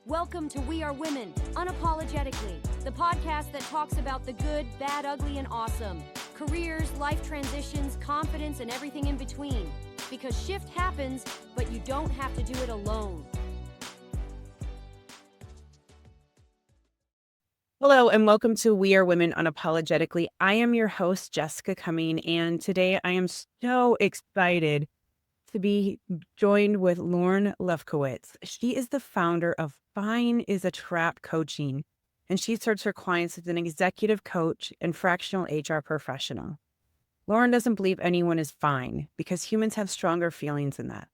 Welcome to We Are Women, Unapologetically, the podcast that talks about the good, bad, ugly, and awesome. Careers, life transitions, confidence, and everything in between. Because shift happens, but you don't have to do it alone. Hello, and welcome to We Are Women Unapologetically. I am your host, Jessica Cumming, and today I am so excited to be joined with Lauren Leftkowitz. She is the founder of Fine is a Trap Coaching, and she serves her clients as an executive coach and fractional HR professional. Lauren doesn't believe anyone is fine because humans have stronger feelings than that.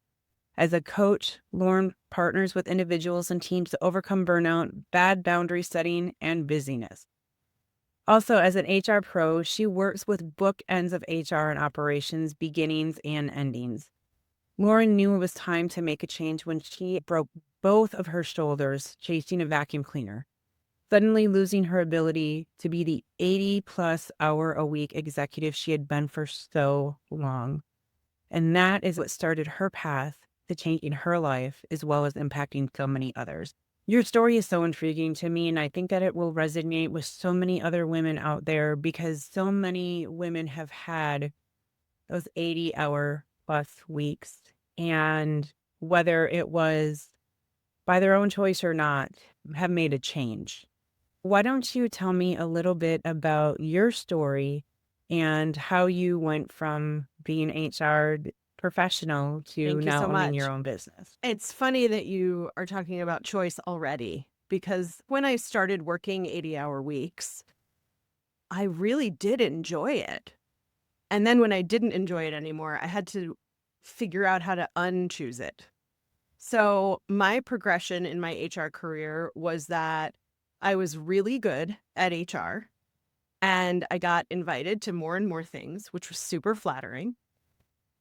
As a coach, Lauren partners with individuals and teams to overcome burnout, bad boundary setting, and busyness. Also, as an HR pro, she works with bookends of HR and operations, beginnings and endings. Lauren knew it was time to make a change when she broke both of her shoulders chasing a vacuum cleaner, suddenly losing her ability to be the 80-plus hour a week executive she had been for so long. And that is what started her path to changing her life as well as impacting so many others. Your story is so intriguing to me, and I think that it will resonate with so many other women out there because so many women have had those 80-hour plus weeks. And whether it was by their own choice or not, have made a change. Why don't you tell me a little bit about your story and how you went from being HR professional to Thank you now so owning much. your own business? It's funny that you are talking about choice already, because when I started working 80-hour weeks, I really did enjoy it. And then when I didn't enjoy it anymore, I had to figure out how to unchoose it. So my progression in my HR career was that I was really good at HR, and I got invited to more and more things, which was super flattering.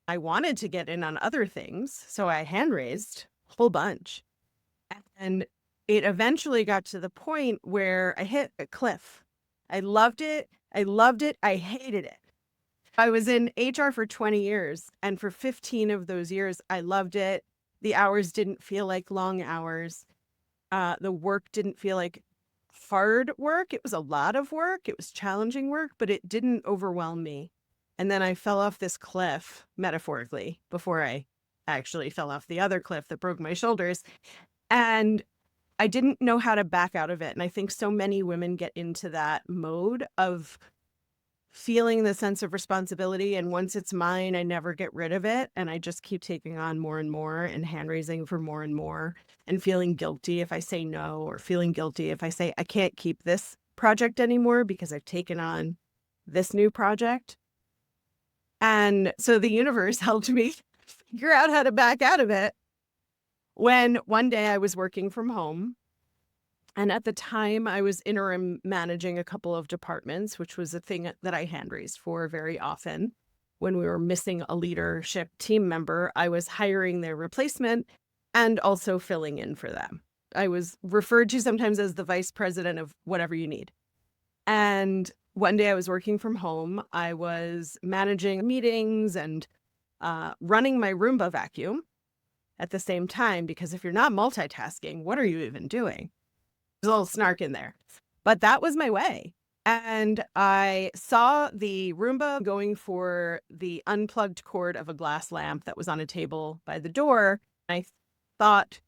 I wanted to get in on other things, so I hand raised a whole bunch. And it eventually got to the point where I hit a cliff. I loved it. I hated it. I was in HR for 20 years, and for 15 of those years, I loved it. The hours didn't feel like long hours. The work didn't feel like hard work. It was a lot of work. It was challenging work, but it didn't overwhelm me. And then I fell off this cliff, metaphorically, before I actually fell off the other cliff that broke my shoulders. And I didn't know how to back out of it. And I think so many women get into that mode of feeling the sense of responsibility. And once it's mine, I never get rid of it. And I just keep taking on more and more and hand raising for more and more and feeling guilty if I say no, or feeling guilty if I say I can't keep this project anymore because I've taken on this new project. And so the universe helped me figure out how to back out of it when one day I was working from home. And at the time, I was interim managing a couple of departments, which was a thing that I hand raised for very often. When we were missing a leadership team member, I was hiring their replacement and also filling in for them. I was referred to sometimes as the vice president of whatever you need. And one day I was working from home. I was managing meetings and running my Roomba vacuum at the same time, because if you're not multitasking, what are you even doing? There's a little snark in there. But that was my way. And I saw the Roomba going for the unplugged cord of a glass lamp that was on a table by the door. I thought,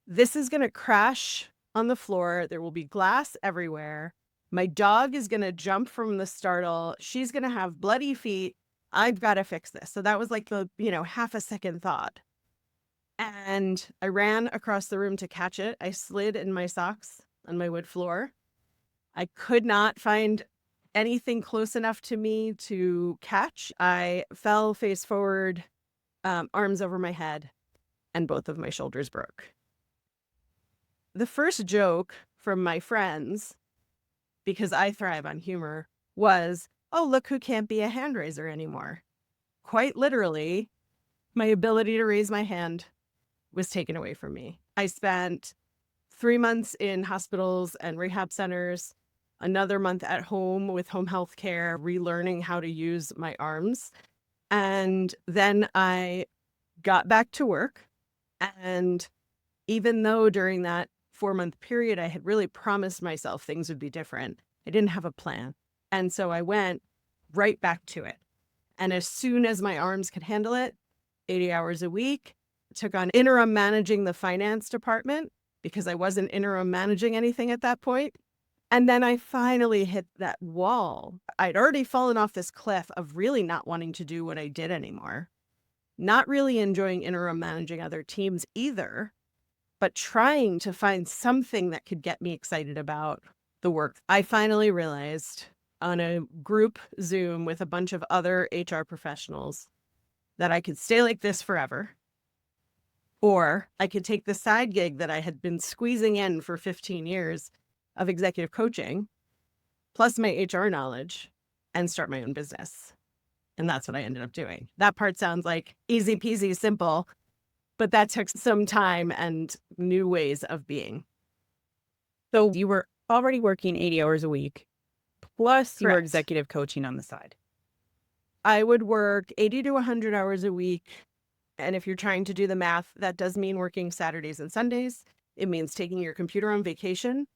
this is going to crash on the floor. There will be glass everywhere. My dog is going to jump from the startle. She's going to have bloody feet. I've got to fix this. So that was like the, half a second thought. And I ran across the room to catch it. I slid in my socks on my wood floor. I could not find anything close enough to me to catch. I fell face forward, arms over my head, and both of my shoulders broke. The first joke from my friends, because I thrive on humor, was, oh, look who can't be a hand raiser anymore. Quite literally, my ability to raise my hand was taken away from me. I spent 3 months in hospitals and rehab centers, another month at home with home health care, relearning how to use my arms. And then I got back to work. And even though during that 4-month period, I had really promised myself things would be different. I didn't have a plan. And so I went right back to it. And as soon as my arms could handle it, 80 hours a week, took on interim managing the finance department because I wasn't interim managing anything at that point. And then I finally hit that wall. I'd already fallen off this cliff of really not wanting to do what I did anymore, not really enjoying interim managing other teams either, but trying to find something that could get me excited about the work. I finally realized on a group Zoom with a bunch of other HR professionals that I could stay like this forever, or I could take the side gig that I had been squeezing in for 15 years of executive coaching, plus my HR knowledge, and start my own business. And that's what I ended up doing. That part sounds like easy peasy, simple, but that took some time and new ways of being. So you were already working 80 hours a week, plus you were Correct. executive coaching on the side. I would work 80 to 100 hours a week. And if you're trying to do the math, that does mean working Saturdays and Sundays. It means taking your computer on vacation.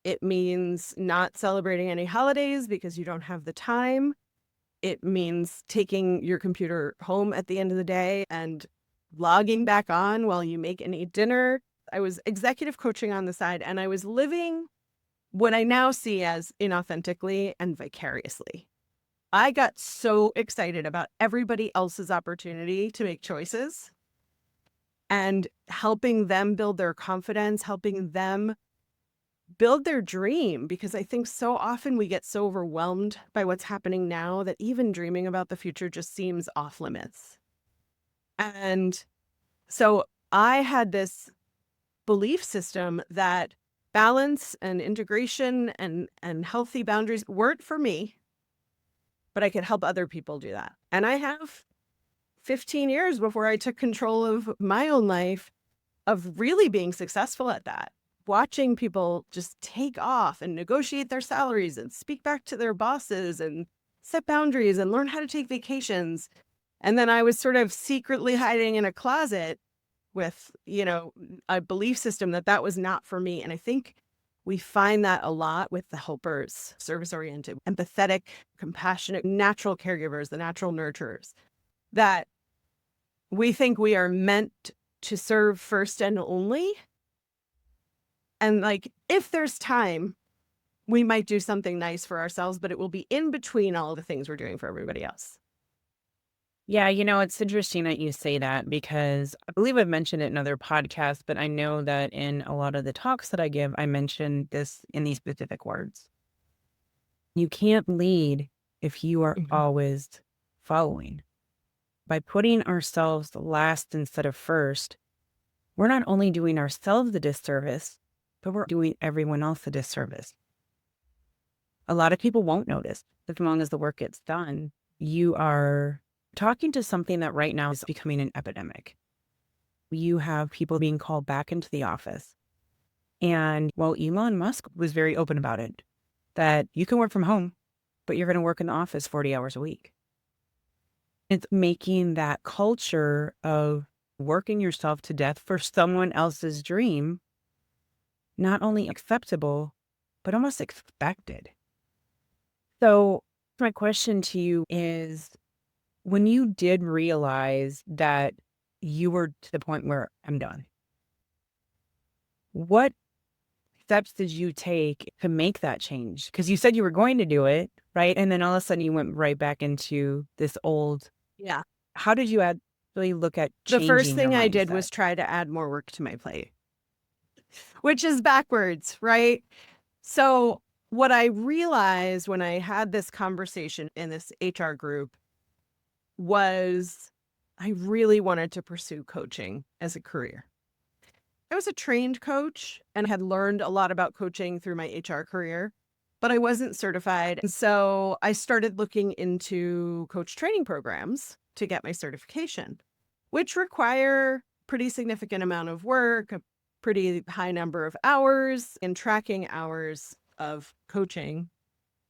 It means not celebrating any holidays because you don't have the time. It means taking your computer home at the end of the day and logging back on while you make and eat dinner. I was executive coaching on the side, and I was living what I now see as inauthentically and vicariously. I got so excited about everybody else's opportunity to make choices and helping them build their confidence, helping them build their dream, because I think so often we get so overwhelmed by what's happening now that even dreaming about the future just seems off limits. And so I had this belief system that balance and integration and healthy boundaries weren't for me, but I could help other people do that. And I have 15 years before I took control of my own life of really being successful at that. Watching people just take off and negotiate their salaries and speak back to their bosses and set boundaries and learn how to take vacations. And then I was sort of secretly hiding in a closet with, a belief system that was not for me. And I think we find that a lot with the helpers, service-oriented, empathetic, compassionate, natural caregivers, the natural nurturers, that we think we are meant to serve first and only. And if there's time, we might do something nice for ourselves, but it will be in between all the things we're doing for everybody else. Yeah, it's interesting that you say that because I believe I've mentioned it in other podcasts, but I know that in a lot of the talks that I give, I mention this in these specific words. You can't lead if you are always following. By putting ourselves last instead of first, we're not only doing ourselves a disservice, but we're doing everyone else a disservice. A lot of people won't notice as long as the work gets done. You are talking to something that right now is becoming an epidemic. You have people being called back into the office. And Elon Musk was very open about it, that you can work from home, but you're going to work in the office 40 hours a week. It's making that culture of working yourself to death for someone else's dream not only acceptable, but almost expected. So my question to you is, when you did realize that you were to the point where I'm done, what steps did you take to make that change? Because you said you were going to do it, right? And then all of a sudden you went right back into this old. Yeah. How did you actually look at The changing first thing your I did mindset? was try to add more work to my plate, which is backwards, right? So what I realized when I had this conversation in this HR group was I really wanted to pursue coaching as a career. I was a trained coach and had learned a lot about coaching through my HR career, but I wasn't certified. And so I started looking into coach training programs to get my certification, which require pretty significant amount of work, a pretty high number of hours, and tracking hours of coaching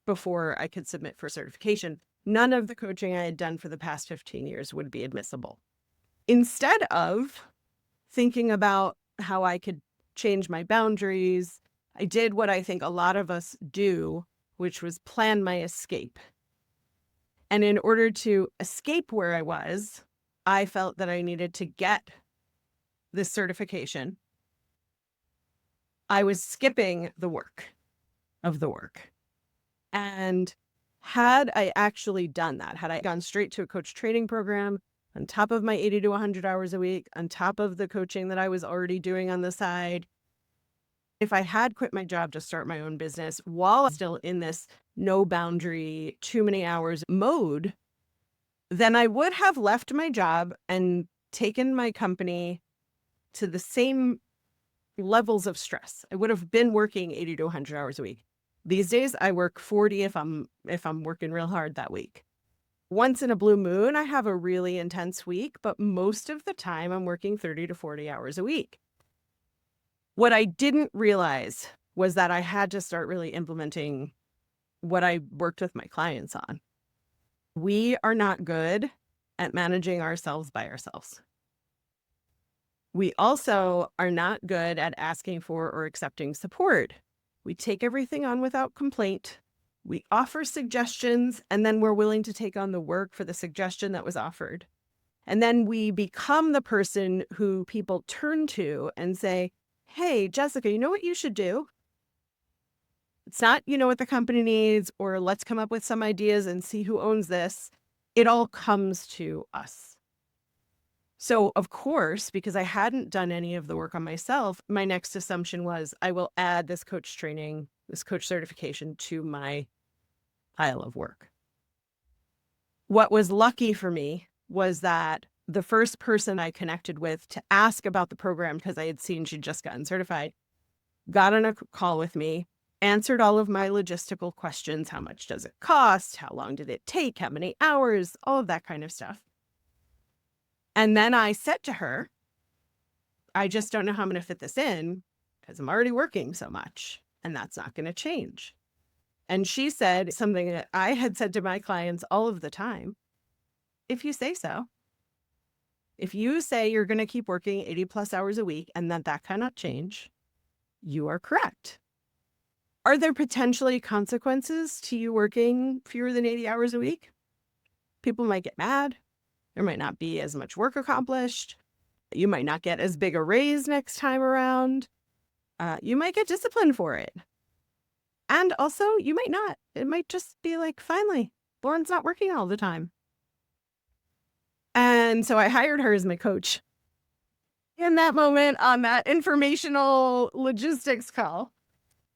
before I could submit for certification. None of the coaching I had done for the past 15 years would be admissible. Instead of thinking about how I could change my boundaries. I did what I think a lot of us do, which was plan my escape. And in order to escape where I was, I felt that I needed to get this certification. I was skipping the work of the work. And had I actually done that, had I gone straight to a coach training program on top of my 80 to 100 hours a week, on top of the coaching that I was already doing on the side, if I had quit my job to start my own business while I'm still in this no boundary, too many hours mode, then I would have left my job and taken my company to the same levels of stress. I would have been working 80 to 100 hours a week. These days I work 40 if I'm working real hard that week. Once in a blue moon, I have a really intense week, but most of the time I'm working 30 to 40 hours a week. What I didn't realize was that I had to start really implementing what I worked with my clients on. We are not good at managing ourselves by ourselves. We also are not good at asking for or accepting support. We take everything on without complaint. We offer suggestions, and then we're willing to take on the work for the suggestion that was offered. And then we become the person who people turn to and say, hey, Jessica, you know what you should do? It's not, you know what the company needs, or let's come up with some ideas and see who owns this. It all comes to us. So, of course, because I hadn't done any of the work on myself, my next assumption was I will add this coach training, this coach certification to my pile of work. What was lucky for me was that the first person I connected with to ask about the program, because I had seen she'd just gotten certified, got on a call with me, answered all of my logistical questions. How much does it cost? How long did it take? How many hours? All of that kind of stuff. And then I said to her, I just don't know how I'm going to fit this in because I'm already working so much, and that's not going to change. And she said something that I had said to my clients all of the time. If you say so, if you say you're going to keep working 80 plus hours a week and that cannot change, you are correct. Are there potentially consequences to you working fewer than 80 hours a week? People might get mad. There might not be as much work accomplished. You might not get as big a raise next time around. You might get disciplined for it. And also, you might not. It might just be like, finally, Lauren's not working all the time. And so I hired her as my coach. In that moment, on that informational logistics call,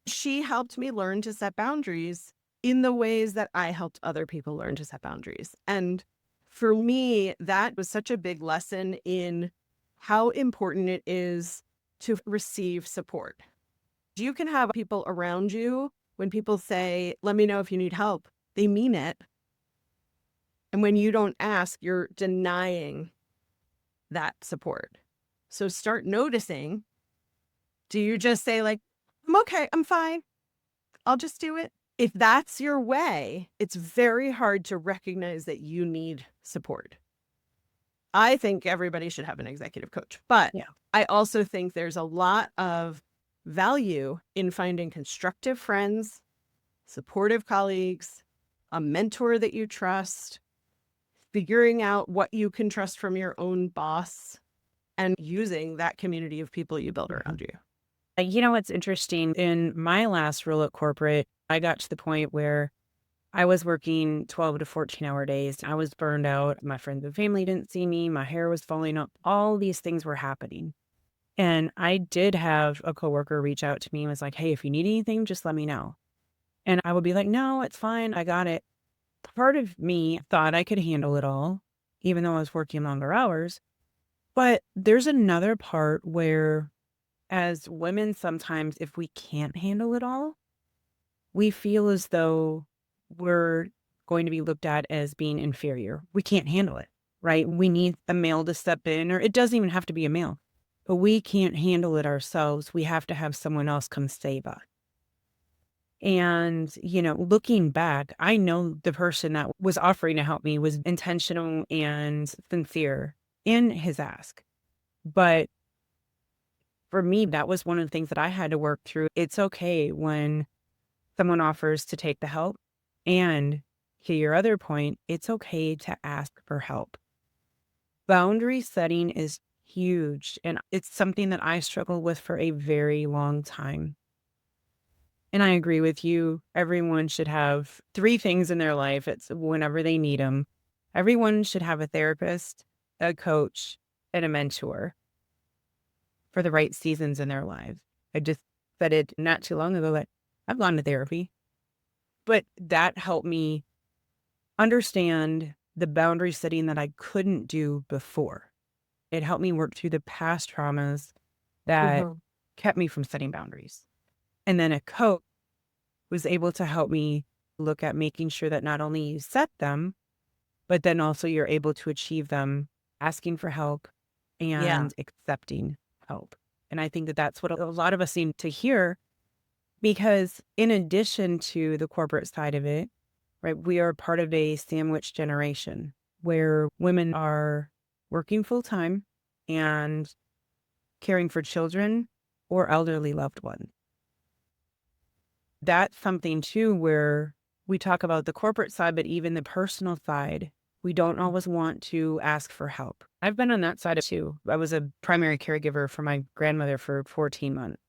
she helped me learn to set boundaries in the ways that I helped other people learn to set boundaries. And for me, that was such a big lesson in how important it is to receive support. You can have people around you when people say, let me know if you need help. They mean it. And when you don't ask, you're denying that support. So start noticing, do you just say like, I'm okay, I'm fine, I'll just do it? If that's your way, it's very hard to recognize that you need support. I think everybody should have an executive coach, but yeah. I also think there's a lot of value in finding constructive friends, supportive colleagues, a mentor that you trust, figuring out what you can trust from your own boss, and using that community of people you build around you. You know what's interesting? In my last role at corporate, I got to the point where I was working 12 to 14-hour days. I was burned out. My friends and family didn't see me. My hair was falling up. All these things were happening. And I did have a coworker reach out to me and was like, hey, if you need anything, just let me know. And I would be like, no, it's fine. I got it. Part of me thought I could handle it all, even though I was working longer hours. But there's another part where, as women, sometimes if we can't handle it all, we feel as though we're going to be looked at as being inferior. We can't handle it, right? We need a male to step in, or it doesn't even have to be a male, but we can't handle it ourselves. We have to have someone else come save us. And, you know, looking back, I know the person that was offering to help me was intentional and sincere in his ask. But for me, that was one of the things that I had to work through. It's okay when someone offers to take the help. And to your other point, it's okay to ask for help. Boundary setting is huge, and it's something that I struggled with for a very long time. And I agree with you. Everyone should have 3 things in their life. It's whenever they need them. Everyone should have a therapist, a coach, and a mentor for the right seasons in their lives. I just said it not too long ago that I've gone to therapy, but that helped me understand the boundary setting that I couldn't do before. It helped me work through the past traumas that kept me from setting boundaries. And then a coach was able to help me look at making sure that not only you set them, but then also you're able to achieve them, asking for help and accepting help. And I think that that's what a lot of us seem to hear, because in addition to the corporate side of it, right, we are part of a sandwich generation where women are working full time and caring for children or elderly loved ones. That's something too where we talk about the corporate side, but even the personal side, we don't always want to ask for help. I've been on that side too. I was a primary caregiver for my grandmother for 14 months,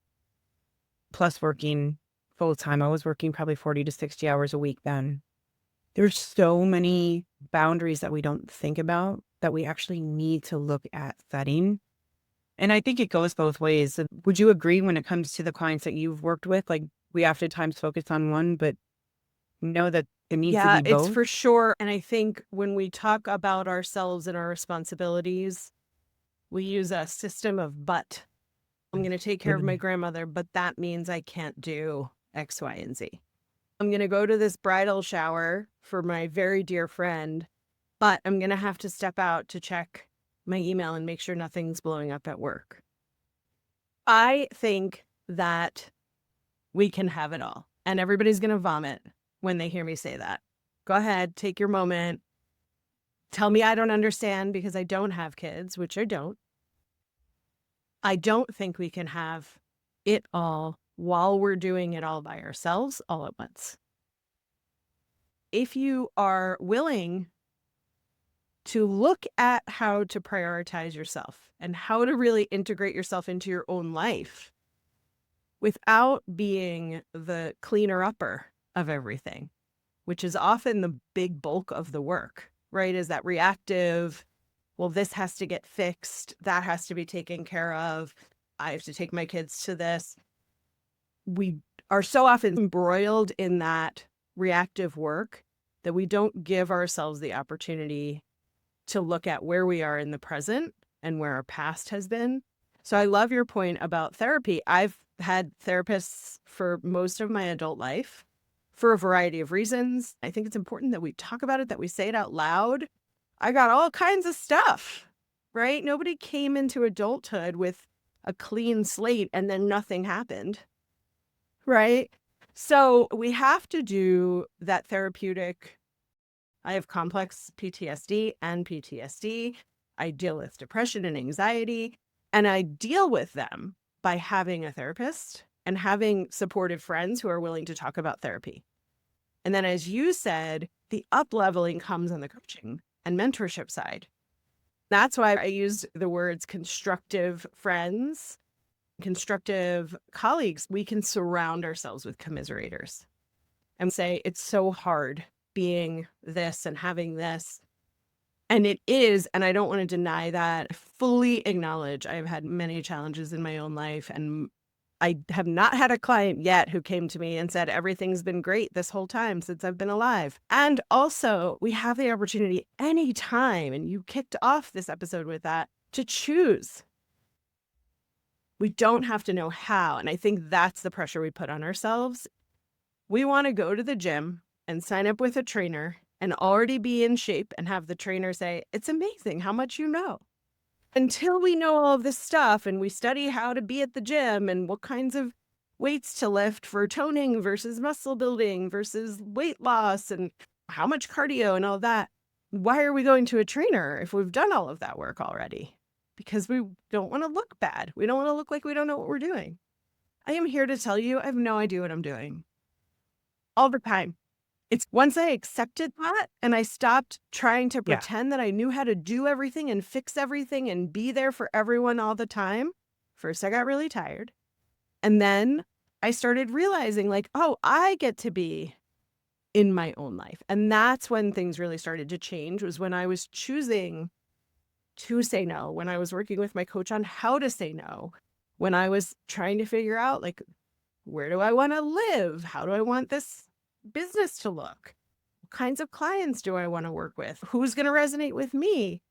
plus working full time. I was working probably 40 to 60 hours a week then. There's so many boundaries that we don't think about that we actually need to look at setting. And I think it goes both ways. Would you agree when it comes to the clients that you've worked with? Like, we oftentimes focus on one, but know that it needs to be both. It's for sure. And I think when we talk about ourselves and our responsibilities, we use a system of but. I'm going to take care of my grandmother, but that means I can't do X, Y, and Z. I'm going to go to this bridal shower for my very dear friend, but I'm going to have to step out to check my email and make sure nothing's blowing up at work. I think that we can have it all. And everybody's going to vomit when they hear me say that. Go ahead, take your moment. Tell me I don't understand because I don't have kids, which I don't. I don't think we can have it all while we're doing it all by ourselves all at once. If you are willing to look at how to prioritize yourself and how to really integrate yourself into your own life without being the cleaner-upper of everything, which is often the big bulk of the work, right? Is that reactive, well, this has to get fixed, that has to be taken care of, I have to take my kids to this. We are so often embroiled in that reactive work that we don't give ourselves the opportunity to look at where we are in the present and where our past has been. So I love your point about therapy. I've had therapists for most of my adult life for a variety of reasons. I think it's important that we talk about it, that we say it out loud. I got all kinds of stuff, right? Nobody came into adulthood with a clean slate and then nothing happened, right? So we have to do that therapeutic. I have complex PTSD and PTSD. I deal with depression and anxiety, and I deal with them by having a therapist and having supportive friends who are willing to talk about therapy. And then, as you said, the up-leveling comes on the coaching and mentorship side. That's why I used the words constructive friends, constructive colleagues. We can surround ourselves with commiserators and say, it's so hard being this and having this. And it is, and I don't want to deny that. I fully acknowledge I've had many challenges in my own life, and I have not had a client yet who came to me and said, everything's been great this whole time since I've been alive. And also, we have the opportunity anytime, and you kicked off this episode with that, to choose. We don't have to know how. And I think that's the pressure we put on ourselves. We want to go to the gym and sign up with a trainer and already be in shape and have the trainer say, it's amazing how much you know. Until we know all of this stuff and we study how to be at the gym and what kinds of weights to lift for toning versus muscle building versus weight loss and how much cardio and all that, why are we going to a trainer if we've done all of that work already? because we don't want to look bad. We don't want to look like we don't know what we're doing. I am here to tell you, I have no idea what I'm doing all the time. It's once I accepted that and I stopped trying to Yeah. pretend that I knew how to do everything and fix everything and be there for everyone all the time. First, I got really tired. And then I started realizing like, oh, I get to be in my own life. And that's when things really started to change, was when I was choosing to say no, when I was working with my coach on how to say no, when I was trying to figure out like, where do I want to live? How do I want this business to look? What kinds of clients do I want to work with? Who's going to resonate with me?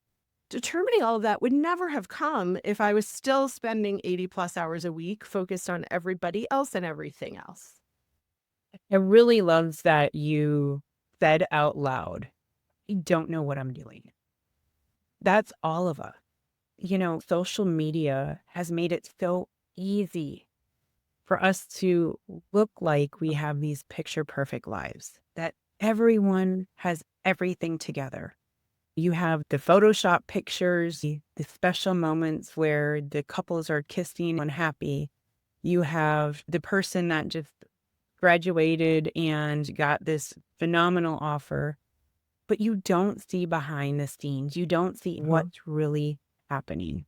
Determining all of that would never have come if I was still spending 80 plus hours a week focused on everybody else and everything else. I really love that you said out loud, I don't know what I'm doing. That's all of us. Social media has made it so easy for us to look like we have these picture perfect lives, that everyone has everything together. You have the Photoshop pictures, the special moments where the couples are kissing and happy. You have the person that just graduated and got this phenomenal offer, but you don't see behind the scenes. You don't see what's really happening.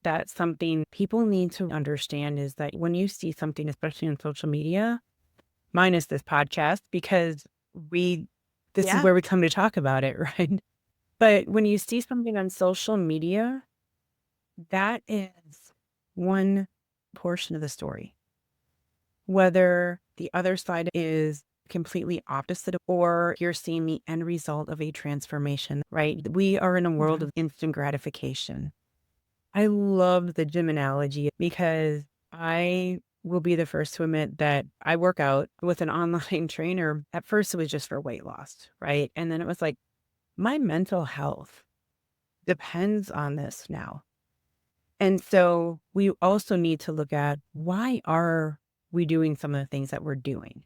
That's something people need to understand, is that when you see something, especially on social media, minus this podcast, because this is where we come to talk about it, right? But when you see something on social media, that is one portion of the story. Whether the other side is completely opposite or you're seeing the end result of a transformation, right? We are in a world of instant gratification. I love the gym analogy because I will be the first to admit that I work out with an online trainer. At first, it was just for weight loss, right? And then it was like, my mental health depends on this now. And so we also need to look at, why are we doing some of the things that we're doing?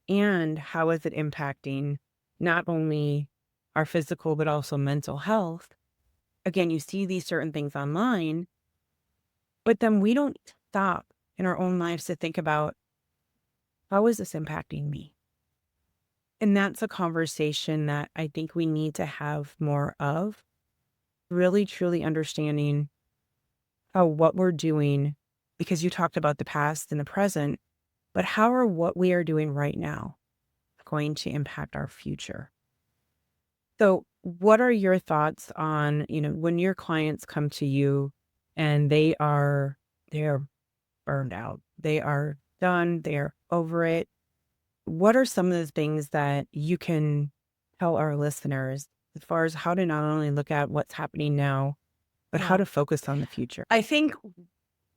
And how is it impacting not only our physical, but also mental health? Again, you see these certain things online, but then we don't stop in our own lives to think about, how is this impacting me? And that's a conversation that I think we need to have more of, really truly understanding how what we're doing, because you talked about the past and the present, but how are what we are doing right now going to impact our future? So what are your thoughts on, when your clients come to you and they are burned out, they are done, they're over it? What are some of the things that you can tell our listeners as far as how to not only look at what's happening now, but how to focus on the future? I think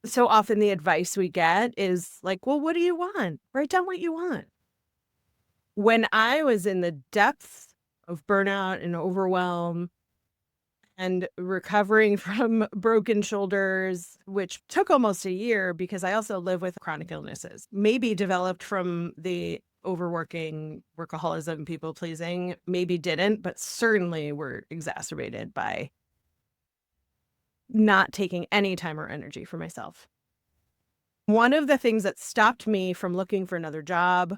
so often the advice we get is like, well, what do you want? Write down what you want. When I was in the depths of burnout and overwhelm and recovering from broken shoulders, which took almost a year because I also live with chronic illnesses, maybe developed from the overworking, workaholism, people pleasing, maybe didn't, but certainly were exacerbated by not taking any time or energy for myself. One of the things that stopped me from looking for another job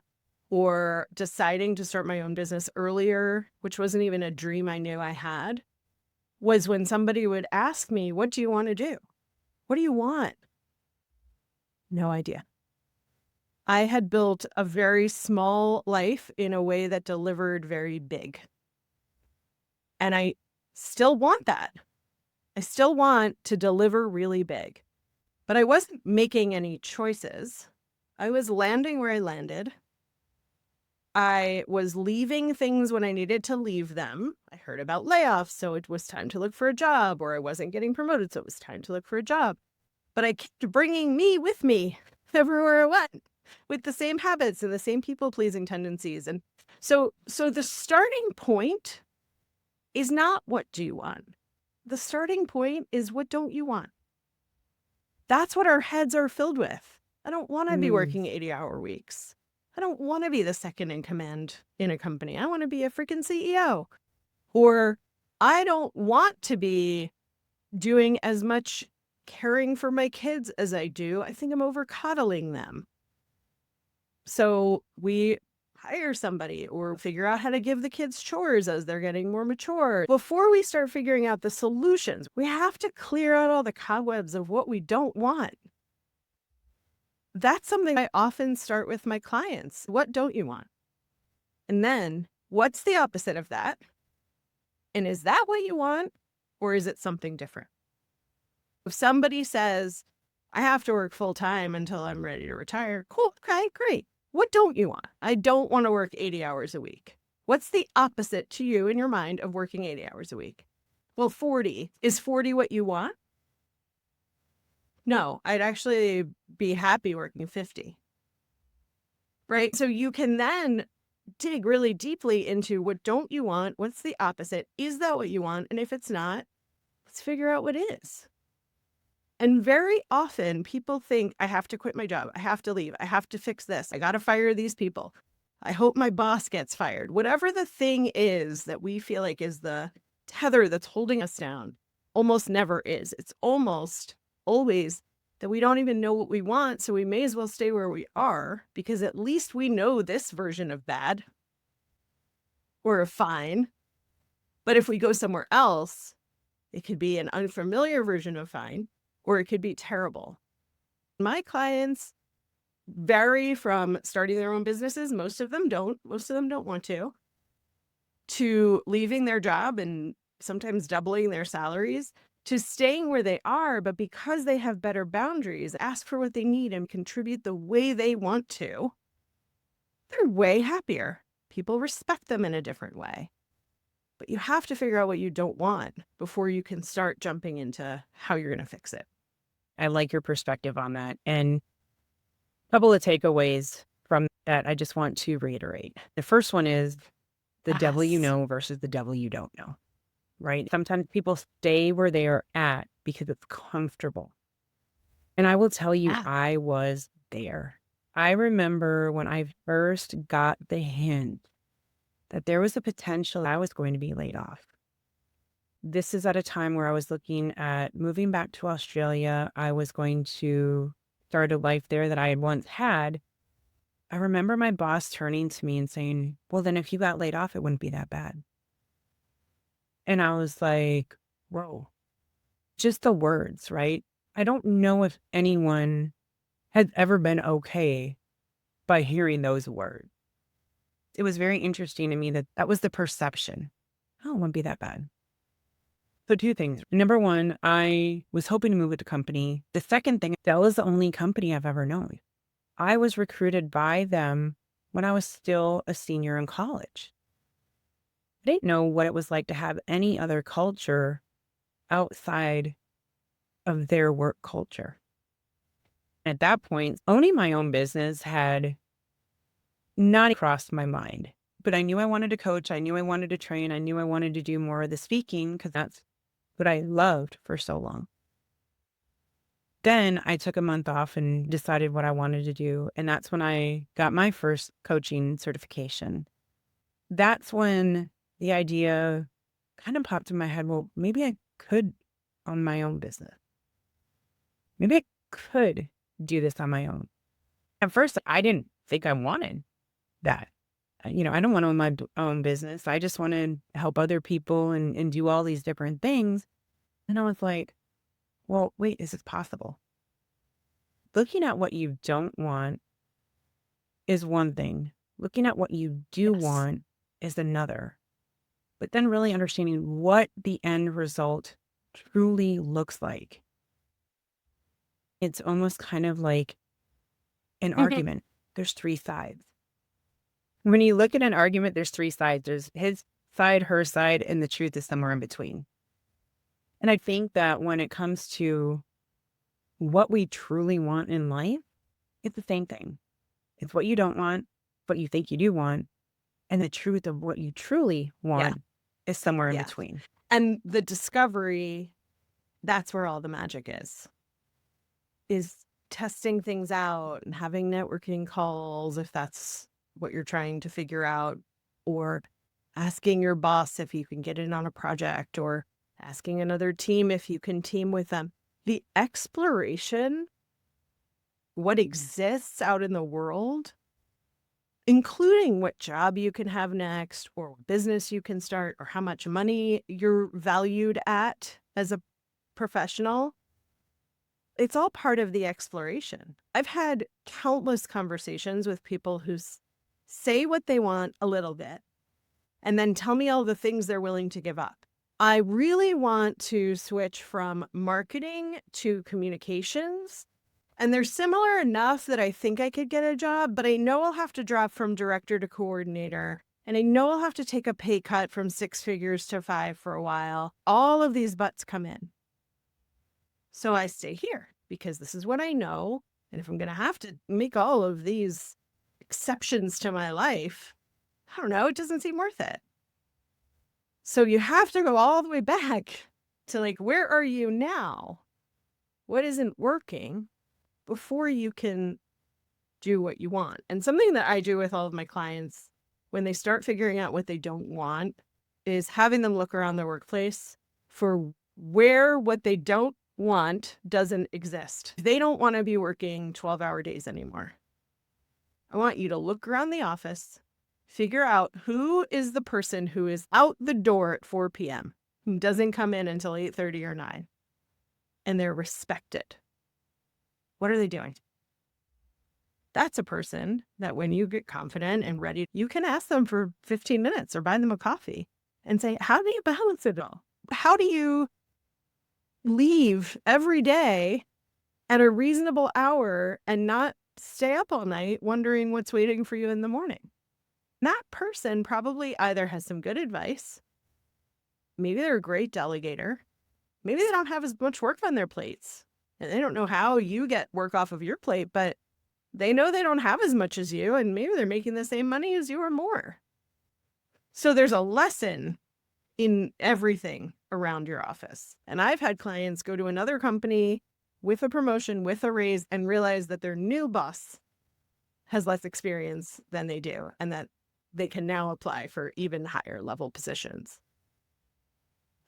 or deciding to start my own business earlier, which wasn't even a dream I knew I had, was when somebody would ask me, what do you want to do? What do you want? No idea. I had built a very small life in a way that delivered very big. And I still want that. I still want to deliver really big. But I wasn't making any choices. I was landing where I landed. I was leaving things when I needed to leave them. I heard about layoffs, so it was time to look for a job, or I wasn't getting promoted, so it was time to look for a job. But I kept bringing me with me everywhere I went, with the same habits and the same people-pleasing tendencies. And so the starting point is not what do you want. The starting point is what don't you want. That's what our heads are filled with. I don't want to be working 80-hour weeks. I don't want to be the second in command in a company. I want to be a freaking CEO. Or I don't want to be doing as much caring for my kids as I do. I think I'm over coddling them. So we hire somebody or figure out how to give the kids chores as they're getting more mature. Before we start figuring out the solutions, we have to clear out all the cobwebs of what we don't want. That's something I often start with my clients. What don't you want? And then what's the opposite of that? And is that what you want? Or is it something different? If somebody says, I have to work full time until I'm ready to retire, cool, okay, great. What don't you want? I don't want to work 80 hours a week. What's the opposite to you in your mind of working 80 hours a week? Well, 40. Is 40 what you want? No, I'd actually be happy working 50. Right? So you can then dig really deeply into what don't you want? What's the opposite? Is that what you want? And if it's not, let's figure out what is. And very often people think, I have to quit my job. I have to leave. I have to fix this. I got to fire these people. I hope my boss gets fired. Whatever the thing is that we feel like is the tether that's holding us down, almost never is. It's almost always that we don't even know what we want. So we may as well stay where we are because at least we know this version of bad or of fine. But if we go somewhere else, it could be an unfamiliar version of fine. Or it could be terrible. My clients vary from starting their own businesses. Most of them don't. Most of them don't want to leaving their job and sometimes doubling their salaries, to staying where they are. But because they have better boundaries, ask for what they need and contribute the way they want to, they're way happier. People respect them in a different way. But you have to figure out what you don't want before you can start jumping into how you're going to fix it. I like your perspective on that. And a couple of takeaways from that I just want to reiterate. The first one is the devil you know versus the devil you don't know, right? Sometimes people stay where they are at because it's comfortable. And I will tell you, I was there. I remember when I first got the hint that there was a potential I was going to be laid off. This is at a time where I was looking at moving back to Australia. I was going to start a life there that I had once had. I remember my boss turning to me and saying, well, then if you got laid off, it wouldn't be that bad. And I was like, whoa, just the words, right? I don't know if anyone has ever been okay by hearing those words. It was very interesting to me that that was the perception. Oh, it wouldn't be that bad. So two things. Number one, I was hoping to move with the company. The second thing, that was the only company I've ever known. I was recruited by them when I was still a senior in college. I didn't know what it was like to have any other culture outside of their work culture. At that point, owning my own business had not crossed my mind. But I knew I wanted to coach. I knew I wanted to train. I knew I wanted to do more of the speaking because that's what I loved for so long. Then I took a month off and decided what I wanted to do. And that's when I got my first coaching certification. That's when the idea kind of popped in my head. Well, maybe I could own my own business. Maybe I could do this on my own. At first, I didn't think I wanted that. I don't want to own my own business. I just want to help other people and do all these different things. And I was like, well, wait, is this possible? Looking at what you don't want is one thing. Looking at what you do want is another. But then really understanding what the end result truly looks like. It's almost kind of like an argument. There's three sides. When you look at an argument, there's three sides. There's his side, her side, and the truth is somewhere in between. And I think that when it comes to what we truly want in life, it's the same thing. It's what you don't want, what you think you do want, and the truth of what you truly want is somewhere in between. And the discovery, that's where all the magic is testing things out and having networking calls if that's what you're trying to figure out, or asking your boss if you can get in on a project, or asking another team if you can team with them. The exploration, what exists out in the world, including what job you can have next or what business you can start or how much money you're valued at as a professional. It's all part of the exploration. I've had countless conversations with people who say what they want a little bit and then tell me all the things they're willing to give up. I really want to switch from marketing to communications. And they're similar enough that I think I could get a job, but I know I'll have to drop from director to coordinator. And I know I'll have to take a pay cut from 6 figures to 5 for a while. All of these buts come in. So I stay here because this is what I know. And if I'm going to have to make all of these exceptions to my life, I don't know, it doesn't seem worth it. So you have to go all the way back to like, where are you now? What isn't working? Before you can do what you want. And something that I do with all of my clients when they start figuring out what they don't want is having them look around their workplace for where what they don't want doesn't exist. They don't want to be working 12-hour days anymore. I want you to look around the office, figure out who is the person who is out the door at 4 p.m., who doesn't come in until 8:30 or 9, and they're respected. What are they doing? That's a person that when you get confident and ready, you can ask them for 15 minutes or buy them a coffee and say, how do you balance it all? How do you leave every day at a reasonable hour and not stay up all night wondering what's waiting for you in the morning? That person probably either has some good advice, maybe they're a great delegator, maybe they don't have as much work on their plates. And they don't know how you get work off of your plate, but they know they don't have as much as you, and maybe they're making the same money as you or more. So there's a lesson in everything around your office. And I've had clients go to another company with a promotion, with a raise, and realize that their new boss has less experience than they do, and that they can now apply for even higher level positions.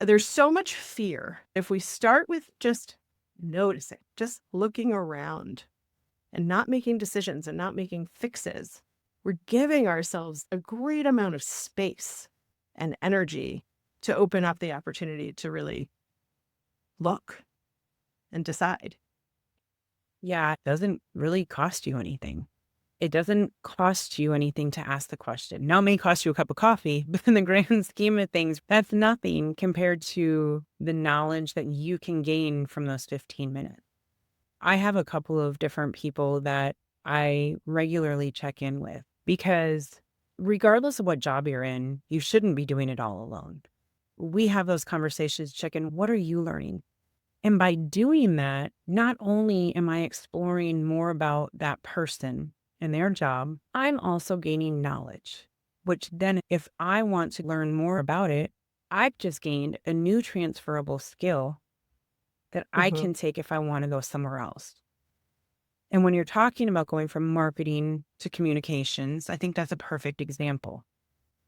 There's so much fear. If we start with just noticing, just looking around and not making decisions and not making fixes, we're giving ourselves a great amount of space and energy to open up the opportunity to really look and decide. Yeah, it doesn't really cost you anything. It doesn't cost you anything to ask the question. Now, it may cost you a cup of coffee, but in the grand scheme of things, that's nothing compared to the knowledge that you can gain from those 15 minutes. I have a couple of different people that I regularly check in with because regardless of what job you're in, you shouldn't be doing it all alone. We have those conversations, check in, what are you learning? And by doing that, not only am I exploring more about that person and their job, I'm also gaining knowledge, which then if I want to learn more about it, I've just gained a new transferable skill that I can take if I want to go somewhere else. And when you're talking about going from marketing to communications, I think that's a perfect example.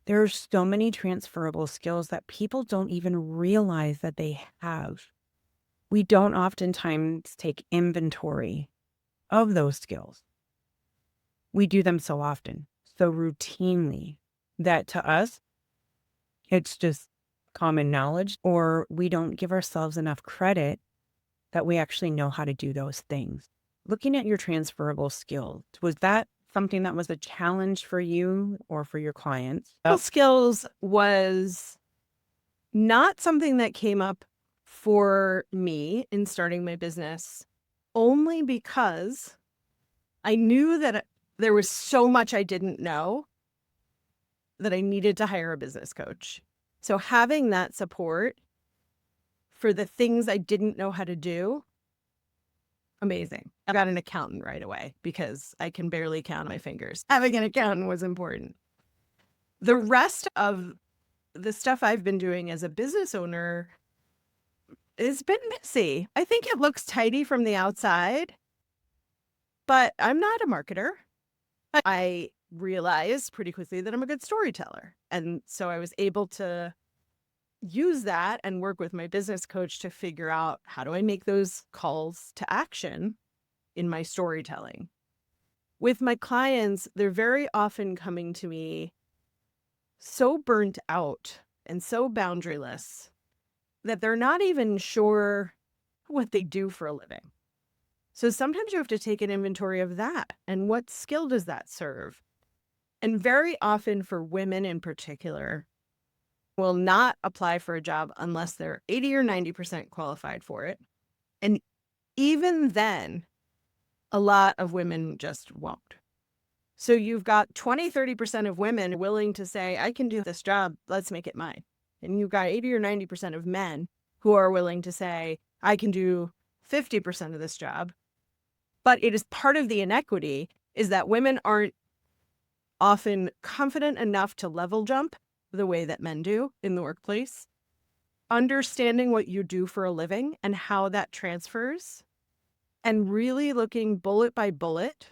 There are so many transferable skills that people don't even realize that they have. We don't oftentimes take inventory of those skills. We do them so often, so routinely, that to us, it's just common knowledge, or we don't give ourselves enough credit that we actually know how to do those things. Looking at your transferable skills, was that something that was a challenge for you or for your clients? Skills was not something that came up for me in starting my business, only because I knew that there was so much I didn't know that I needed to hire a business coach. So having that support for the things I didn't know how to do, amazing. I got an accountant right away because I can barely count on my fingers. Having an accountant was important. The rest of the stuff I've been doing as a business owner has been messy. I think it looks tidy from the outside, but I'm not a marketer. I realized pretty quickly that I'm a good storyteller. And so I was able to use that and work with my business coach to figure out, how do I make those calls to action in my storytelling? With my clients, they're very often coming to me so burnt out and so boundaryless that they're not even sure what they do for a living. So sometimes you have to take an inventory of that, and what skill does that serve? And very often, for women in particular, will not apply for a job unless they're 80 or 90% qualified for it. And even then, a lot of women just won't. So you've got 20, 30% of women willing to say, I can do this job, let's make it mine. And you've got 80 or 90% of men who are willing to say, I can do 50% of this job. But it is part of the inequity is that women aren't often confident enough to level jump the way that men do in the workplace. Understanding what you do for a living and how that transfers, and really looking bullet by bullet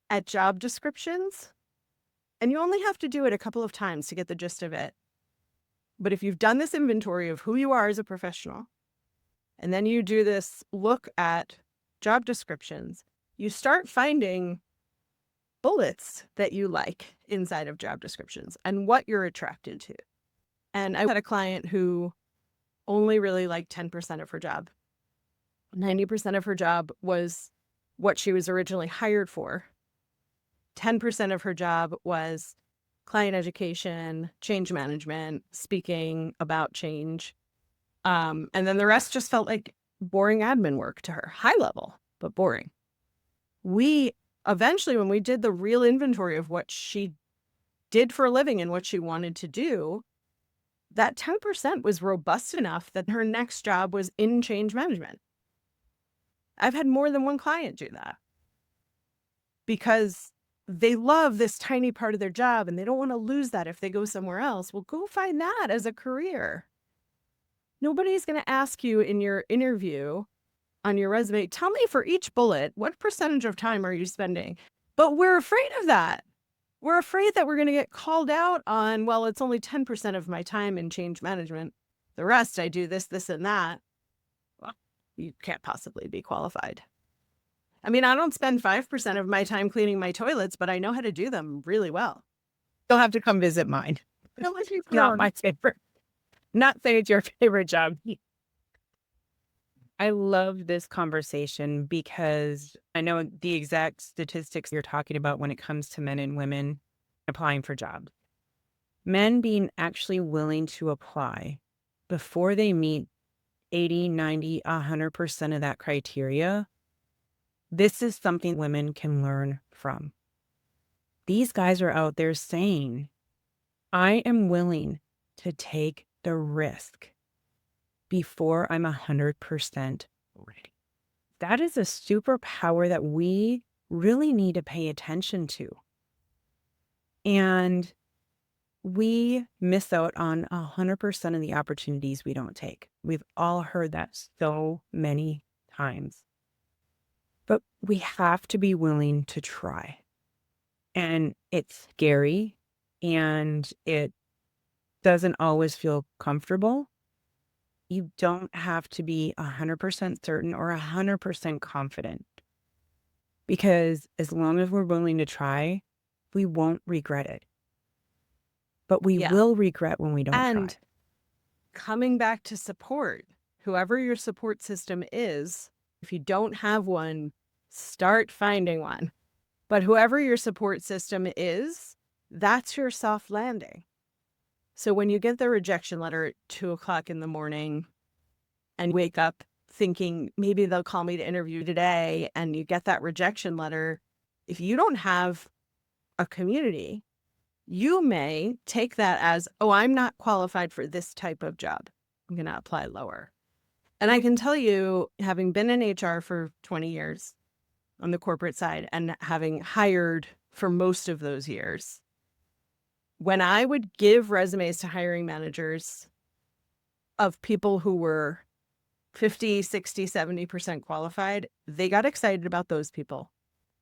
at job descriptions. And you only have to do it a couple of times to get the gist of it. But if you've done this inventory of who you are as a professional, and then you do this look at job descriptions, you start finding bullets that you like inside of job descriptions and what you're attracted to. And I had a client who only really liked 10% of her job. 90% of her job was what she was originally hired for. 10% of her job was client education, change management, speaking about change. And then the rest just felt like boring admin work to her, high level, but boring. We eventually, when we did the real inventory of what she did for a living and what she wanted to do, that 10% was robust enough that her next job was in change management. I've had more than one client do that because they love this tiny part of their job and they don't want to lose that if they go somewhere else. Well, go find that as a career. Nobody's going to ask you in your interview on your resume, tell me for each bullet, what percentage of time are you spending? But we're afraid of that. We're afraid that we're going to get called out on, well, it's only 10% of my time in change management. The rest, I do this, this, and that. Well, you can't possibly be qualified. I mean, I don't spend 5% of my time cleaning my toilets, but I know how to do them really well. You'll have to come visit mine. Not my favorite. Not say it's your favorite job. I love this conversation because I know the exact statistics you're talking about when it comes to men and women applying for jobs. Men being actually willing to apply before they meet 80, 90, 100% of that criteria. This is something women can learn from. These guys are out there saying, I am willing to take the risk before I'm 100% ready. That is a superpower that we really need to pay attention to. And we miss out on 100% of the opportunities we don't take. We've all heard that so many times. But we have to be willing to try. And it's scary and it doesn't always feel comfortable. You don't have to be 100% certain or 100% confident. Because as long as we're willing to try, we won't regret it. But we will regret when we don't try. And coming back to support, whoever your support system is, if you don't have one, start finding one. But whoever your support system is, that's your soft landing. So when you get the rejection letter at 2:00 in the morning and wake up thinking maybe they'll call me to interview today, and you get that rejection letter, if you don't have a community, you may take that as, oh, I'm not qualified for this type of job. I'm going to apply lower. And I can tell you, having been in HR for 20 years on the corporate side and having hired for most of those years, when I would give resumes to hiring managers of people who were 50, 60, 70% qualified, they got excited about those people.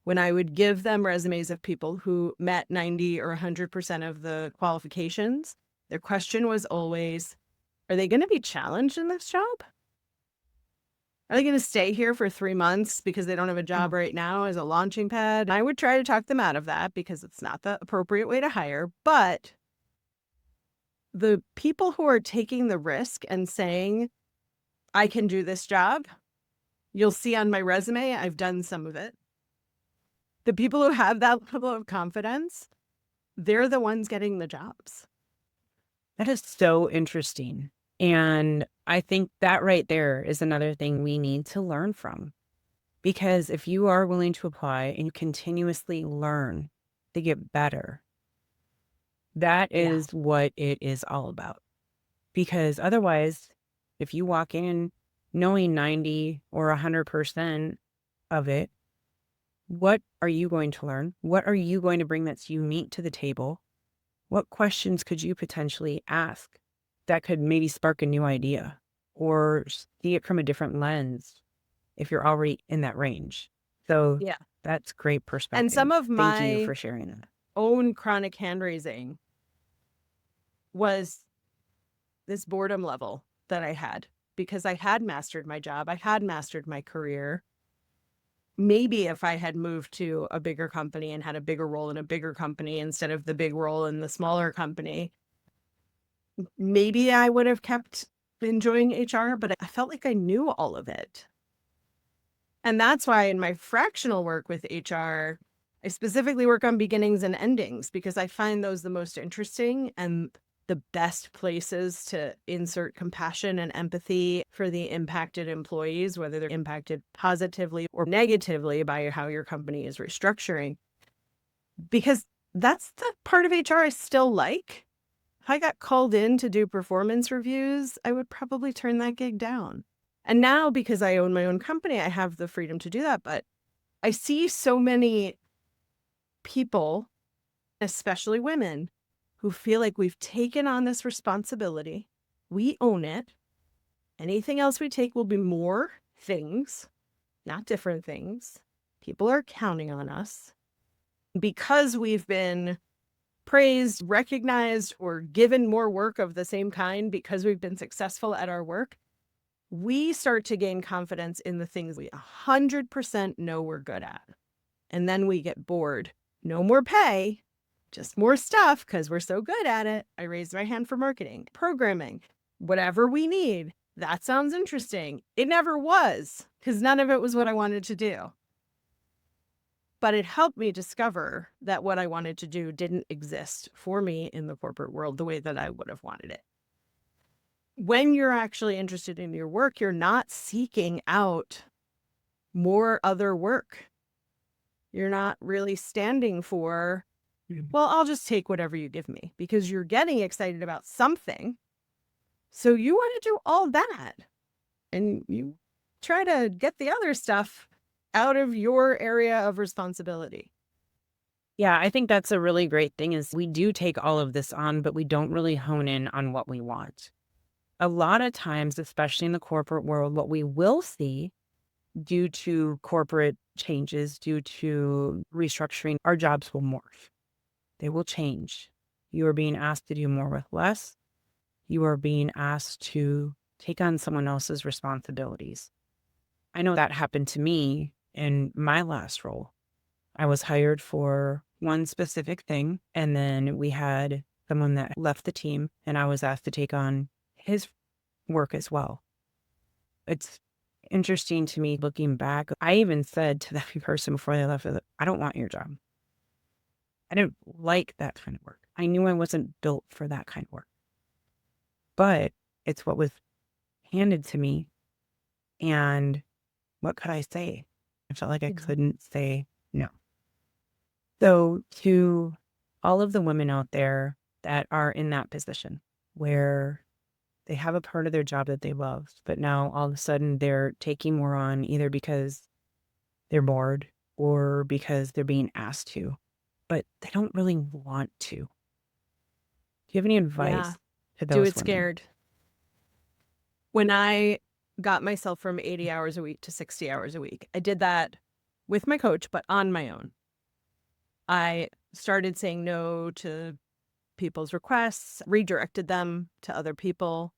When I would give them resumes of people who met 90 or 100% of the qualifications, their question was always, Are they going to be challenged in this job? Are they going to stay here for 3 months because they don't have a job right now as a launching pad? I would try to talk them out of that because it's not the appropriate way to hire. But the people who are taking the risk and saying, I can do this job, you'll see on my resume, I've done some of it. The people who have that level of confidence, they're the ones getting the jobs. That is so interesting. And I think that right there is another thing we need to learn from. Because if you are willing to apply and you continuously learn to get better, that is what it is all about. Because otherwise, if you walk in knowing 90 or 100% of it, what are you going to learn? What are you going to bring that's unique to the table? What questions could you potentially ask that could maybe spark a new idea or see it from a different lens if you're already in that range? So that's great perspective. And some of Thank you for sharing that. Own chronic hand raising was this boredom level that I had because I had mastered my job. I had mastered my career. Maybe if I had moved to a bigger company and had a bigger role in a bigger company instead of the big role in the smaller company, maybe I would have kept enjoying HR, but I felt like I knew all of it. And that's why in my fractional work with HR, I specifically work on beginnings and endings because I find those the most interesting and the best places to insert compassion and empathy for the impacted employees, whether they're impacted positively or negatively by how your company is restructuring. Because that's the part of HR I still like. If I got called in to do performance reviews, I would probably turn that gig down. And now, because I own my own company, I have the freedom to do that. But I see so many people, especially women, who feel like we've taken on this responsibility. We own it. Anything else we take will be more things, not different things. People are counting on us. Because we've been praised, recognized, or given more work of the same kind because we've been successful at our work, we start to gain confidence in the things we 100% know we're good at. And then we get bored. No more pay, just more stuff because we're so good at it. I raised my hand for marketing, programming, whatever we need. That sounds interesting. It never was because none of it was what I wanted to do. But it helped me discover that what I wanted to do didn't exist for me in the corporate world the way that I would have wanted it. When you're actually interested in your work, you're not seeking out more other work. You're not really standing for, well, I'll just take whatever you give me because you're getting excited about something. So you want to do all that and you try to get the other stuff out of your area of responsibility. Yeah, I think that's a really great thing is we do take all of this on, but we don't really hone in on what we want. A lot of times, especially in the corporate world, what we will see due to corporate changes, due to restructuring, our jobs will morph. They will change. You are being asked to do more with less. You are being asked to take on someone else's responsibilities. I know that happened to me in my last role. I was hired for one specific thing, and then we had someone that left the team, and I was asked to take on his work as well. It's interesting to me looking back. I even said to that person before they left, I don't want your job. I didn't like that kind of work. I knew I wasn't built for that kind of work. But it's what was handed to me. And what could I say? I felt like I couldn't say no. So to all of the women out there that are in that position where they have a part of their job that they love, but now all of a sudden they're taking more on either because they're bored or because they're being asked to, but they don't really want to. Do you have any advice to those Do it women? scared. When I got myself from 80 hours a week to 60 hours a week, I did that with my coach, but on my own. I started saying no to people's requests, redirected them to other people.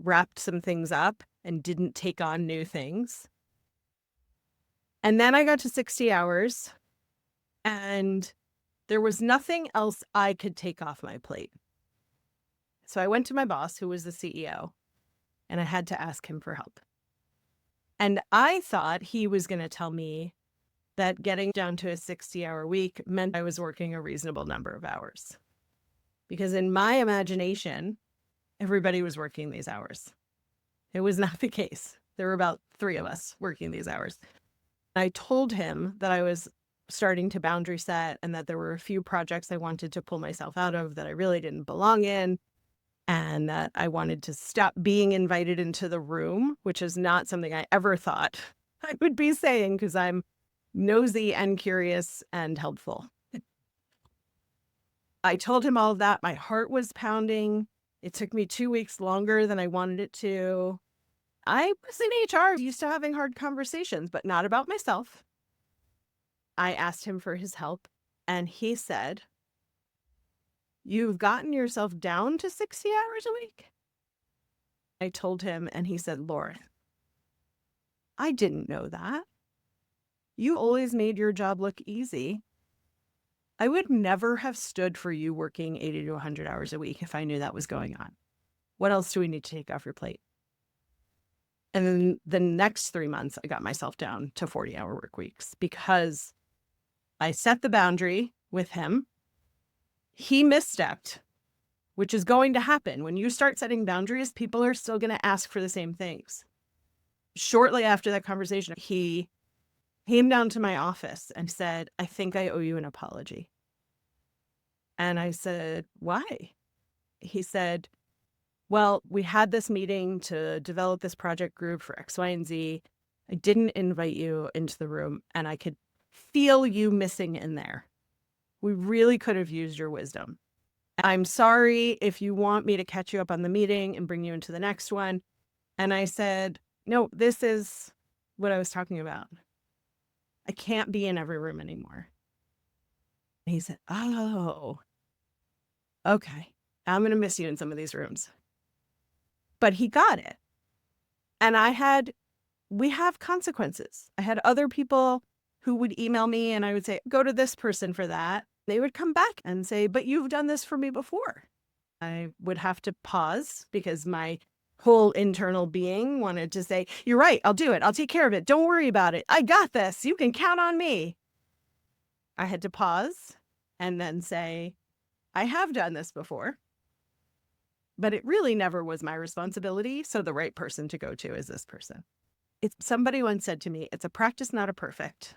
wrapped some things up and didn't take on new things. And then I got to 60 hours and there was nothing else I could take off my plate. So I went to my boss, who was the CEO, and I had to ask him for help. And I thought he was going to tell me that getting down to a 60-hour week meant I was working a reasonable number of hours. Because in my imagination, everybody was working these hours. It was not the case. There were about 3 of us working these hours. I told him that I was starting to boundary set and that there were a few projects I wanted to pull myself out of that I really didn't belong in, and that I wanted to stop being invited into the room, which is not something I ever thought I would be saying because I'm nosy and curious and helpful. I told him all of that. My heart was pounding. It took me 2 weeks longer than I wanted it to. I was in HR, used to having hard conversations, but not about myself. I asked him for his help, and he said, "You've gotten yourself down to 60 hours a week?" I told him, and he said, "Lauren, I didn't know that. You always made your job look easy. I would never have stood for you working 80 to 100 hours a week if I knew that was going on. What else do we need to take off your plate?" And then the next 3 months, I got myself down to 40-hour work weeks because I set the boundary with him. He misstepped, which is going to happen. When you start setting boundaries, people are still going to ask for the same things. Shortly after that conversation, he came down to my office and said, "I think I owe you an apology." And I said, "Why?" He said, "Well, we had this meeting to develop this project group for X, Y, and Z. I didn't invite you into the room, and I could feel you missing in there. We really could have used your wisdom. I'm sorry if you want me to catch you up on the meeting and bring you into the next one." And I said, "No, this is what I was talking about. I can't be in every room anymore." And he said, "Oh, okay. I'm going to miss you in some of these rooms." But he got it. And we have consequences. I had other people who would email me and I would say, "Go to this person for that." They would come back and say, "But you've done this for me before." I would have to pause because my whole internal being wanted to say, "You're right. I'll do it. I'll take care of it. Don't worry about it. I got this. You can count on me." I had to pause and then say, "I have done this before, but it really never was my responsibility. So the right person to go to is this person." Somebody once said to me, "It's a practice, not a perfect."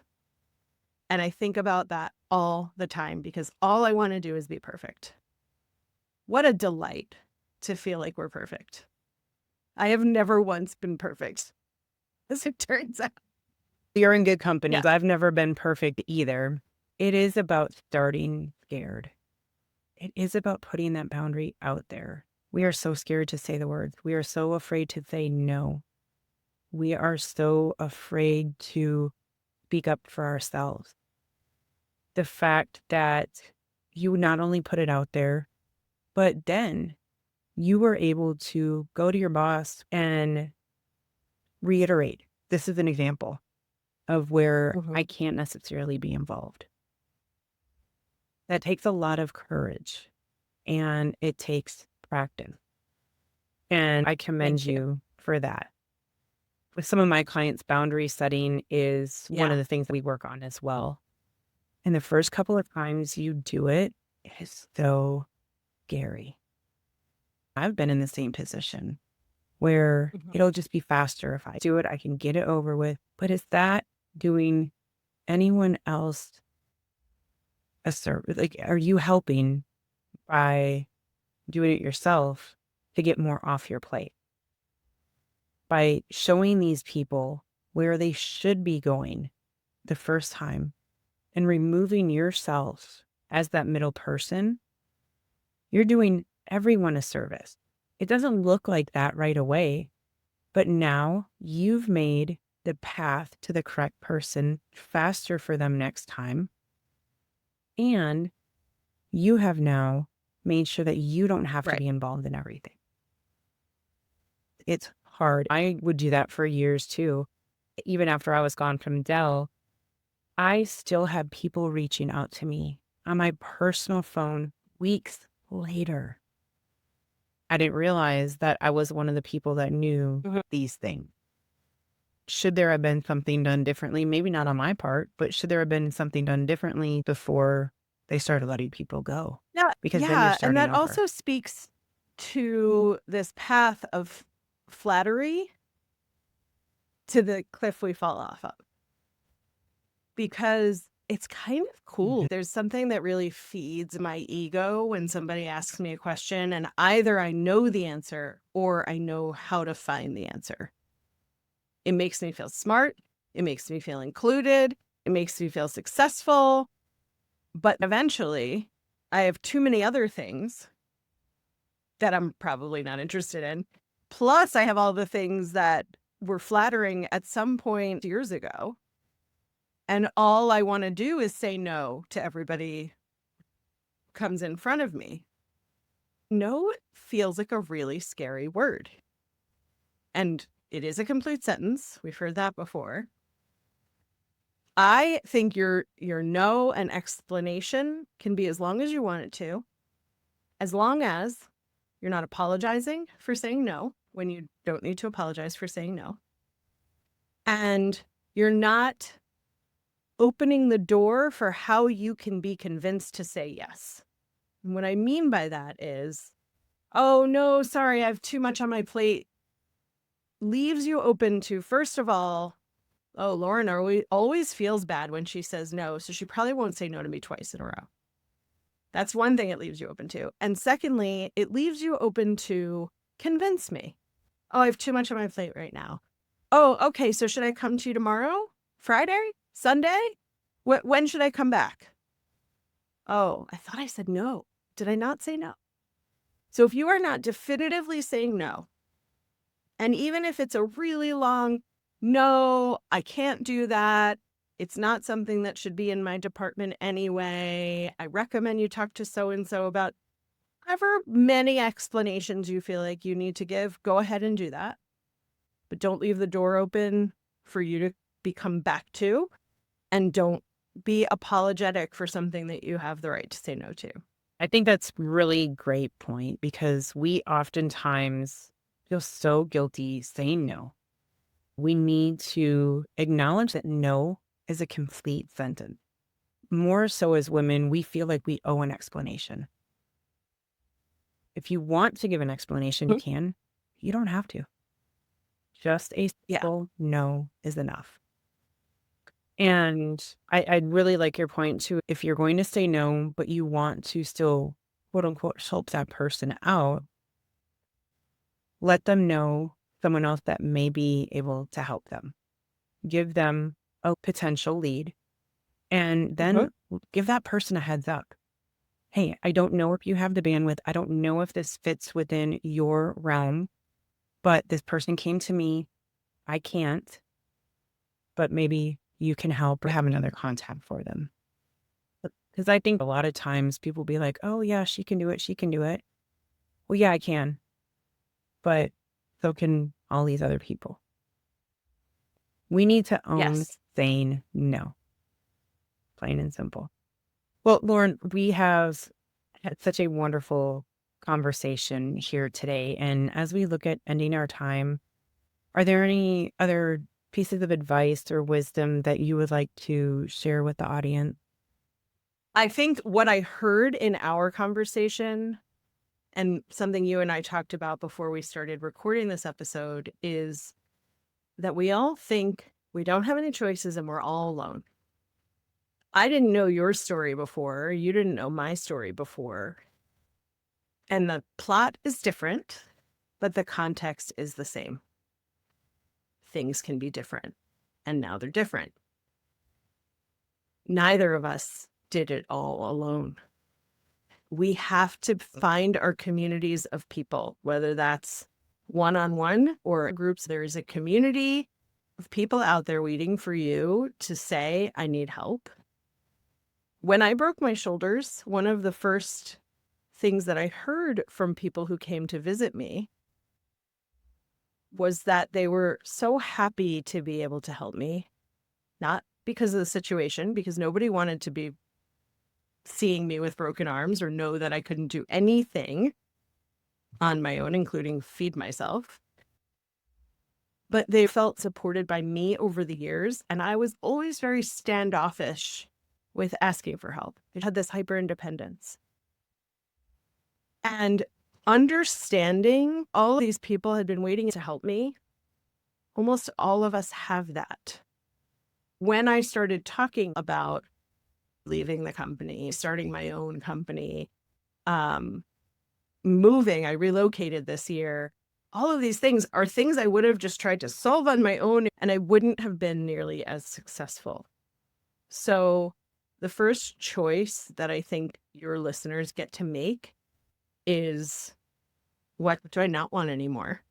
And I think about that all the time because all I want to do is be perfect. What a delight to feel like we're perfect. I have never once been perfect, as it turns out. You're in good company. Yeah. I've never been perfect either. It is about starting scared. It is about putting that boundary out there. We are so scared to say the words. We are so afraid to say no. We are so afraid to speak up for ourselves. The fact that you not only put it out there, but then you were able to go to your boss and reiterate, "This is an example of where I can't necessarily be involved." That takes a lot of courage and it takes practice. And I commend you for that. With some of my clients, boundary setting is one of the things that we work on as well. And the first couple of times you do it, it is so scary. I've been in the same position where it'll just be faster. If I do it, I can get it over with. But is that doing anyone else a service? Like, are you helping by doing it yourself to get more off your plate? By showing these people where they should be going the first time and removing yourself as that middle person, you're doing everyone a service. It doesn't look like that right away, but now you've made the path to the correct person faster for them next time. And you have now made sure that you don't have to be involved in everything. It's hard. I would do that for years too. Even after I was gone from Dell, I still had people reaching out to me on my personal phone weeks later. I didn't realize that I was one of the people that knew these things. Should there have been something done differently? Maybe not on my part, but should there have been something done differently before they started letting people go? Yeah, Because then you're yeah, and starting that over. also speaks to this path of flattery to the cliff we fall off of. Because it's kind of cool. There's something that really feeds my ego when somebody asks me a question and either I know the answer or I know how to find the answer. It makes me feel smart. It makes me feel included. It makes me feel successful. But eventually, I have too many other things that I'm probably not interested in. Plus, I have all the things that were flattering at some point years ago. And all I want to do is say no to everybody who comes in front of me. No feels like a really scary word. And it is a complete sentence. We've heard that before. I think your no and explanation can be as long as you want it to, as long as you're not apologizing for saying no when you don't need to apologize for saying no. And you're not opening the door for how you can be convinced to say yes. And what I mean by that is, oh, no, sorry, I have too much on my plate, leaves you open to, first of all, oh, Lauren always feels bad when she says no, so she probably won't say no to me twice in a row. That's one thing it leaves you open to. And secondly, it leaves you open to convince me. Oh, I have too much on my plate right now. Oh, okay, so should I come to you tomorrow? Friday? Sunday? When should I come back? Oh, I thought I said no. Did I not say no? So if you are not definitively saying no, and even if it's a really long, no, I can't do that. It's not something that should be in my department anyway. I recommend you talk to so-and-so about however many explanations you feel like you need to give. Go ahead and do that. But don't leave the door open for you to come back to. And don't be apologetic for something that you have the right to say no to. I think that's really great point because we oftentimes feel so guilty saying no. We need to acknowledge that no is a complete sentence. More so as women, we feel like we owe an explanation. If you want to give an explanation, you can. You don't have to. Just a simple no is enough. And I'd really like your point too. If you're going to say no, but you want to still, quote unquote, help that person out, let them know someone else that may be able to help them. Give them a potential lead and then give that person a heads up. Hey, I don't know if you have the bandwidth. I don't know if this fits within your realm, but this person came to me. I can't, but maybe you can help or have another contact for them. Because I think a lot of times people be like, oh yeah, she can do it. She can do it. Well, yeah, I can. But so can all these other people. We need to own saying no. Plain and simple. Well, Lauren, we have had such a wonderful conversation here today. And as we look at ending our time, are there any other pieces of advice or wisdom that you would like to share with the audience? I think what I heard in our conversation and something you and I talked about before we started recording this episode is that we all think we don't have any choices and we're all alone. I didn't know your story before. You didn't know my story before. And the plot is different, but the context is the same. Things can be different, and now they're different. Neither of us did it all alone. We have to find our communities of people, whether that's one-on-one or groups. There is a community of people out there waiting for you to say, I need help. When I broke my shoulders, one of the first things that I heard from people who came to visit me was that they were so happy to be able to help me, not because of the situation, because nobody wanted to be seeing me with broken arms or know that I couldn't do anything on my own, including feed myself. But they felt supported by me over the years, and I was always very standoffish with asking for help. I had this hyper independence. And understanding all of these people had been waiting to help me, almost all of us have that. When I started talking about leaving the company, starting my own company, moving, I relocated this year. All of these things are things I would have just tried to solve on my own, and I wouldn't have been nearly as successful. So the first choice that I think your listeners get to make is, what do I not want anymore?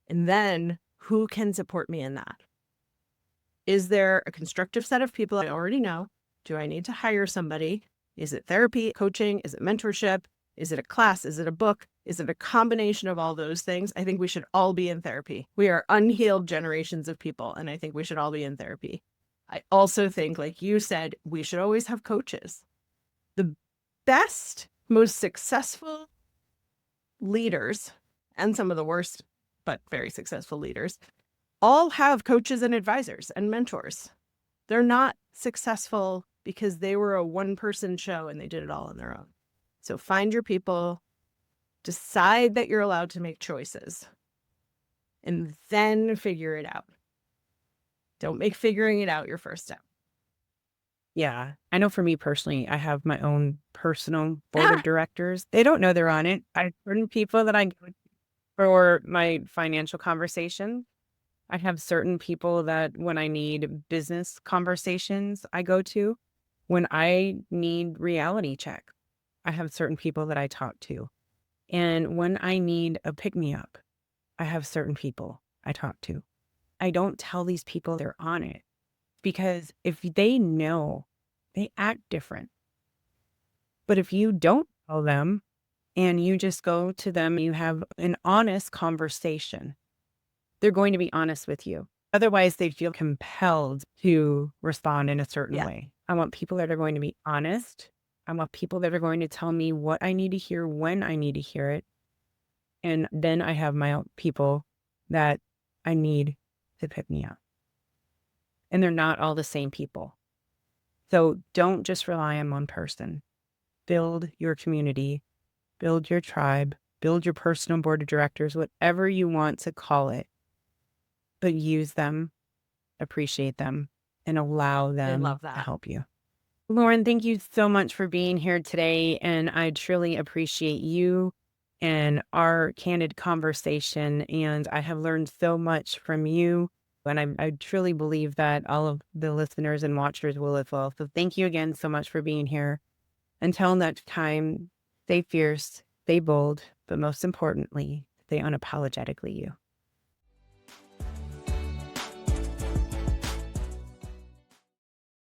And then who can support me in that? Is there a constructive set of people I already know? Do I need to hire somebody? Is it therapy, coaching? Is it mentorship? Is it a class? Is it a book? Is it a combination of all those things? I think we should all be in therapy. We are unhealed generations of people, and I think we should all be in therapy. I also think, like you said, we should always have coaches. The best, most successful leaders, and some of the worst, but very successful leaders, all have coaches and advisors and mentors. They're not successful because they were a one-person show and they did it all on their own. So find your people, decide that you're allowed to make choices, and then figure it out. Don't make figuring it out your first step. Yeah. I know for me personally, I have my own personal board of directors. They don't know they're on it. I have certain people that I go to for my financial conversation. I have certain people that when I need business conversations, I go to. When I need reality check, I have certain people that I talk to. And when I need a pick-me-up, I have certain people I talk to. I don't tell these people they're on it because if they know, they act different. But if you don't tell them and you just go to them, you have an honest conversation, they're going to be honest with you. Otherwise, they feel compelled to respond in a certain way. I want people that are going to be honest. I want people that are going to tell me what I need to hear when I need to hear it. And then I have my own people that I need to pick me up. And they're not all the same people. So don't just rely on one person. Build your community, build your tribe, build your personal board of directors, whatever you want to call it. But use them, appreciate them, and allow them to help you. Lauren, thank you so much for being here today. And I truly appreciate you and our candid conversation. And I have learned so much from you. And I truly believe that all of the listeners and watchers will as well. So thank you again so much for being here. Until next time, stay fierce, stay bold, but most importantly, stay unapologetically you.